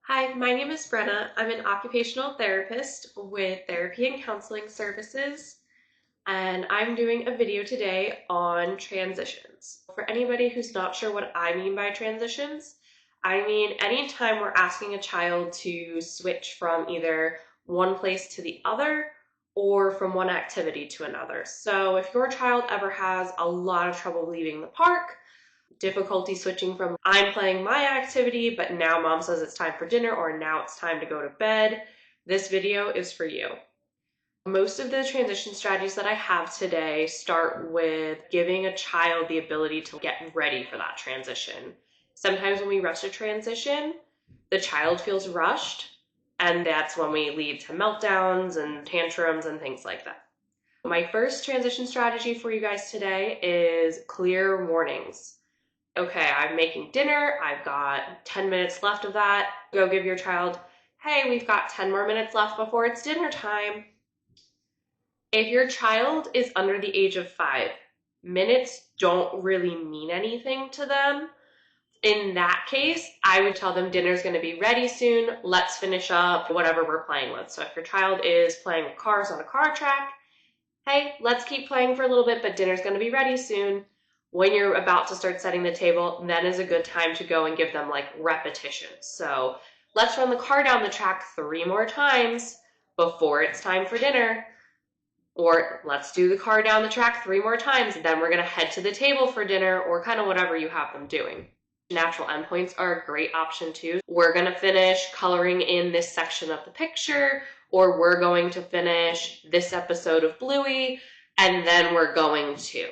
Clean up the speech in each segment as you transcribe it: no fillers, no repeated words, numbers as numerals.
Hi, my name is Brenna. I'm an occupational therapist with therapy and counseling services, and I'm doing a video today on transitions. For anybody who's not sure what I mean by transitions, I mean anytime we're asking a child to switch from either one place to the other or from one activity to another. So if your child ever has a lot of trouble leaving the park, difficulty switching from I'm playing my activity, but now mom says it's time for dinner, or now it's time to go to bed, this video is for you. Most of the transition strategies that I have today start with giving a child the ability to get ready for that transition. Sometimes when we rush a transition, the child feels rushed, and that's when we lead to meltdowns and tantrums and things like that. My first transition strategy for you guys today is clear warnings. Okay, I'm making dinner, I've got 10 minutes left of that. Go give your child, hey, we've got 10 more minutes left before it's dinner time. If your child is under the age of 5, minutes don't really mean anything to them. In that case, I would tell them dinner's going to be ready soon. Let's finish up whatever we're playing with. So if your child is playing with cars on a car track, hey, let's keep playing for a little bit, but dinner's going to be ready soon. When you're about to start setting the table, then is a good time to go and give them like repetitions. So let's run the car down the track 3 more times before it's time for dinner. Or let's do the car down the track 3 more times, then we're going to head to the table for dinner, or kind of whatever you have them doing. Natural endpoints are a great option too. We're going to finish coloring in this section of the picture, or we're going to finish this episode of Bluey, and then we're going to.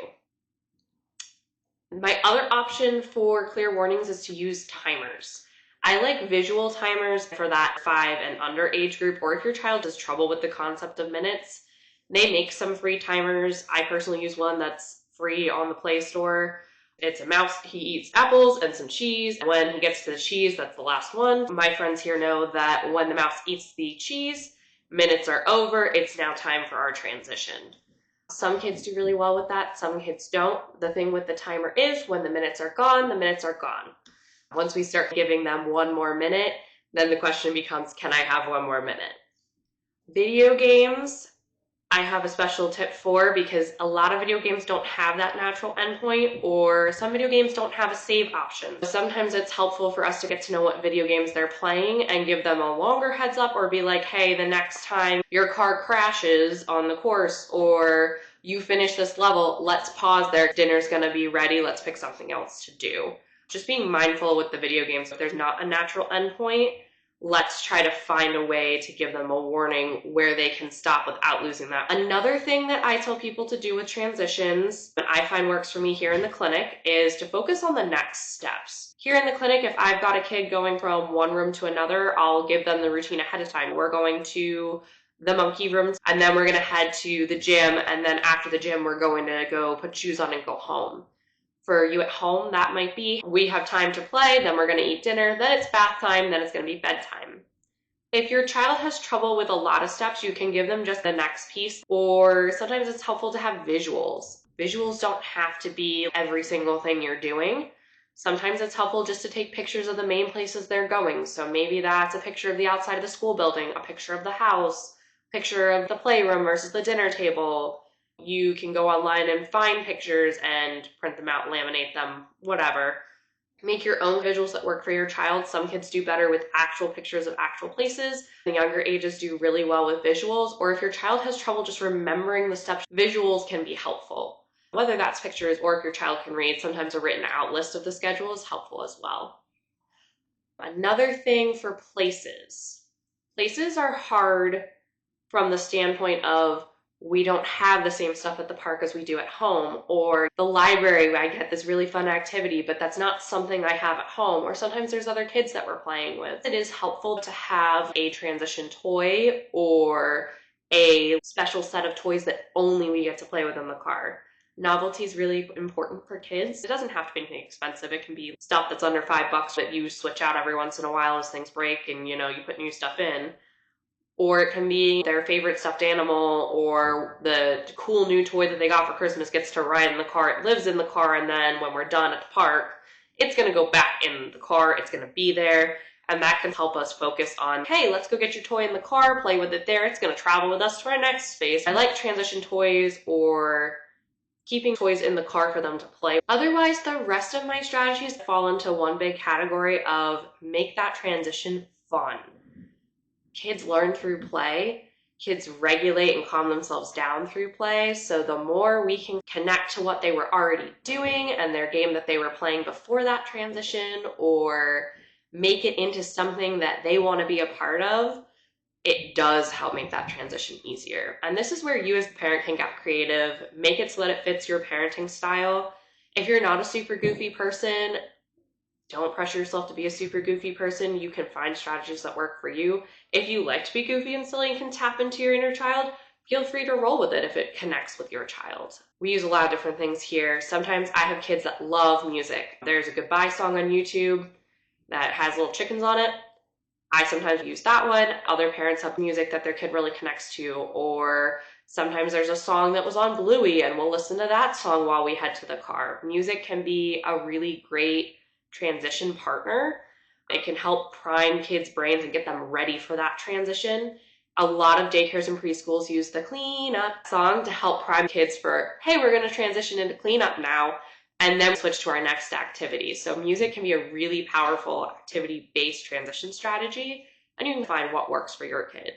My other option for clear warnings is to use timers. I like visual timers for that 5 and under age group, or if your child has trouble with the concept of minutes, they make some free timers. I personally use one that's free on the Play Store. It's a mouse, he eats apples and some cheese. When he gets to the cheese, that's the last one. My friends here know that when the mouse eats the cheese, minutes are over, it's now time for our transition. Some kids do really well with that, some kids don't. The thing with the timer is when the minutes are gone, the minutes are gone. Once we start giving them 1 more minute, then the question becomes, can I have 1 more minute? Video games, I have a special tip for, because a lot of video games don't have that natural endpoint, or some video games don't have a save option. Sometimes it's helpful for us to get to know what video games they're playing and give them a longer heads up, or be like, hey, the next time your car crashes on the course or you finish this level, let's pause there. Dinner's gonna be ready. Let's pick something else to do. Just being mindful with the video games. If there's not a natural endpoint, let's try to find a way to give them a warning where they can stop without losing that. Another thing that I tell people to do with transitions that I find works for me here in the clinic is to focus on the next steps. Here in the clinic, if I've got a kid going from one room to another, I'll give them the routine ahead of time. We're going to the monkey room, and then we're going to head to the gym, and then after the gym, we're going to go put shoes on and go home. For you at home, that might be, we have time to play, then we're going to eat dinner, then it's bath time, then it's going to be bedtime. If your child has trouble with a lot of steps, you can give them just the next piece, or sometimes it's helpful to have visuals. Visuals don't have to be every single thing you're doing. Sometimes it's helpful just to take pictures of the main places they're going. So maybe that's a picture of the outside of the school building, a picture of the house, a picture of the playroom versus the dinner table. You can go online and find pictures and print them out, laminate them, whatever. Make your own visuals that work for your child. Some kids do better with actual pictures of actual places. The younger ages do really well with visuals. Or if your child has trouble just remembering the steps, visuals can be helpful. Whether that's pictures or if your child can read, sometimes a written out list of the schedule is helpful as well. Another thing for places. Places are hard from the standpoint of we don't have the same stuff at the park as we do at home, or the library where I get this really fun activity, but that's not something I have at home, or sometimes there's other kids that we're playing with. It is helpful to have a transition toy or a special set of toys that only we get to play with in the car. Novelty is really important for kids. It doesn't have to be anything expensive. It can be stuff that's under $5 that you switch out every once in a while as things break and you put new stuff in. Or it can be their favorite stuffed animal, or the cool new toy that they got for Christmas gets to ride in the car. It lives in the car, and then when we're done at the park, it's going to go back in the car. It's going to be there. And that can help us focus on, hey, let's go get your toy in the car, play with it there. It's going to travel with us to our next space. I like transition toys or keeping toys in the car for them to play. Otherwise, the rest of my strategies fall into one big category of make that transition fun. Kids learn through play. Kids regulate and calm themselves down through play. So the more we can connect to what they were already doing and their game that they were playing before that transition, or make it into something that they want to be a part of, it does help make that transition easier. And this is where you as the parent can get creative, make it so that it fits your parenting style. If you're not a super goofy person, don't pressure yourself to be a super goofy person. You can find strategies that work for you. If you like to be goofy and silly and can tap into your inner child, feel free to roll with it if it connects with your child. We use a lot of different things here. Sometimes I have kids that love music. There's a goodbye song on YouTube that has little chickens on it. I sometimes use that one. Other parents have music that their kid really connects to, or sometimes there's a song that was on Bluey and we'll listen to that song while we head to the car. Music can be a really great transition partner. It can help prime kids' brains and get them ready for that transition. A lot of daycares and preschools use the cleanup song to help prime kids for, hey, we're going to transition into cleanup now, and then switch to our next activity. So music can be a really powerful activity-based transition strategy, and you can find what works for your kid.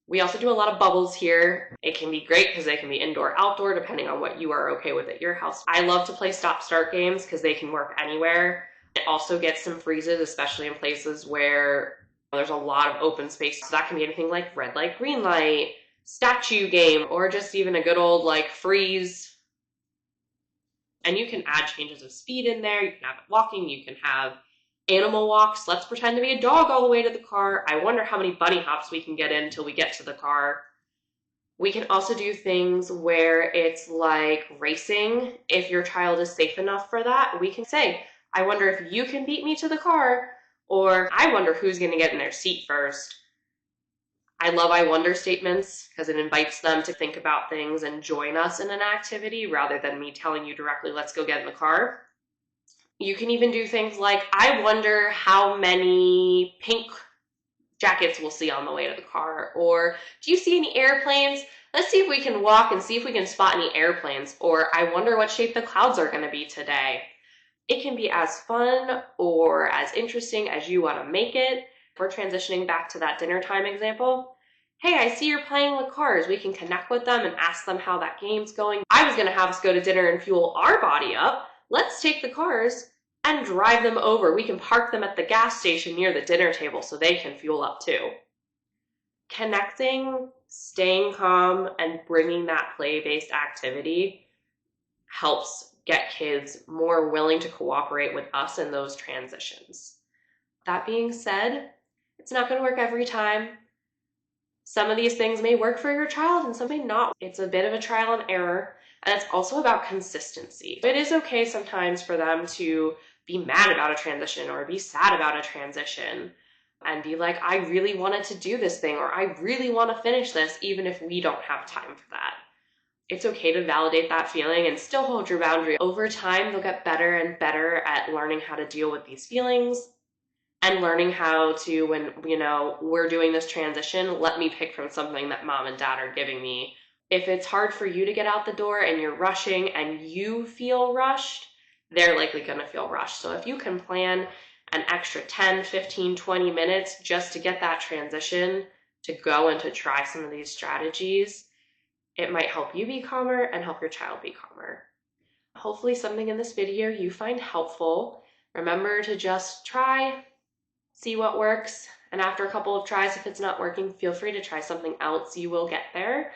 We also do a lot of bubbles here. It can be great because they can be indoor, outdoor, depending on what you are okay with at your house. I love to play stop-start games because they can work anywhere. It also gets some freezes, especially in places where there's a lot of open space. So that can be anything like red light, green light, statue game, or just even a good old like freeze. And you can add changes of speed in there. You can have it walking. You can have animal walks. Let's pretend to be a dog all the way to the car. I wonder how many bunny hops we can get in until we get to the car. We can also do things where it's like racing. If your child is safe enough for that, we can say, I wonder if you can beat me to the car, or I wonder who's going to get in their seat first. I love I wonder statements because it invites them to think about things and join us in an activity rather than me telling you directly, let's go get in the car. You can even do things like, I wonder how many pink jackets we'll see on the way to the car, or do you see any airplanes? Let's see if we can walk and see if we can spot any airplanes, or I wonder what shape the clouds are going to be today. It can be as fun or as interesting as you want to make it. If we're transitioning back to that dinner time example, hey, I see you're playing with cars. We can connect with them and ask them how that game's going. I was going to have us go to dinner and fuel our body up. Let's take the cars and drive them over. We can park them at the gas station near the dinner table so they can fuel up too. Connecting, staying calm, and bringing that play-based activity helps get kids more willing to cooperate with us in those transitions. That being said, it's not going to work every time. Some of these things may work for your child and some may not. It's a bit of a trial and error, and it's also about consistency. It is okay sometimes for them to be mad about a transition or be sad about a transition and be like, I really wanted to do this thing, or I really want to finish this, even if we don't have time for that. It's okay to validate that feeling and still hold your boundary. Over time, they'll get better and better at learning how to deal with these feelings and learning how to, when, we're doing this transition, let me pick from something that mom and dad are giving me. If it's hard for you to get out the door and you're rushing and you feel rushed, they're likely going to feel rushed. So if you can plan an extra 10, 15, 20 minutes just to get that transition to go and to try some of these strategies, it might help you be calmer and help your child be calmer. Hopefully something in this video you find helpful. Remember to just try, see what works, and after a couple of tries, if it's not working, feel free to try something else. You will get there.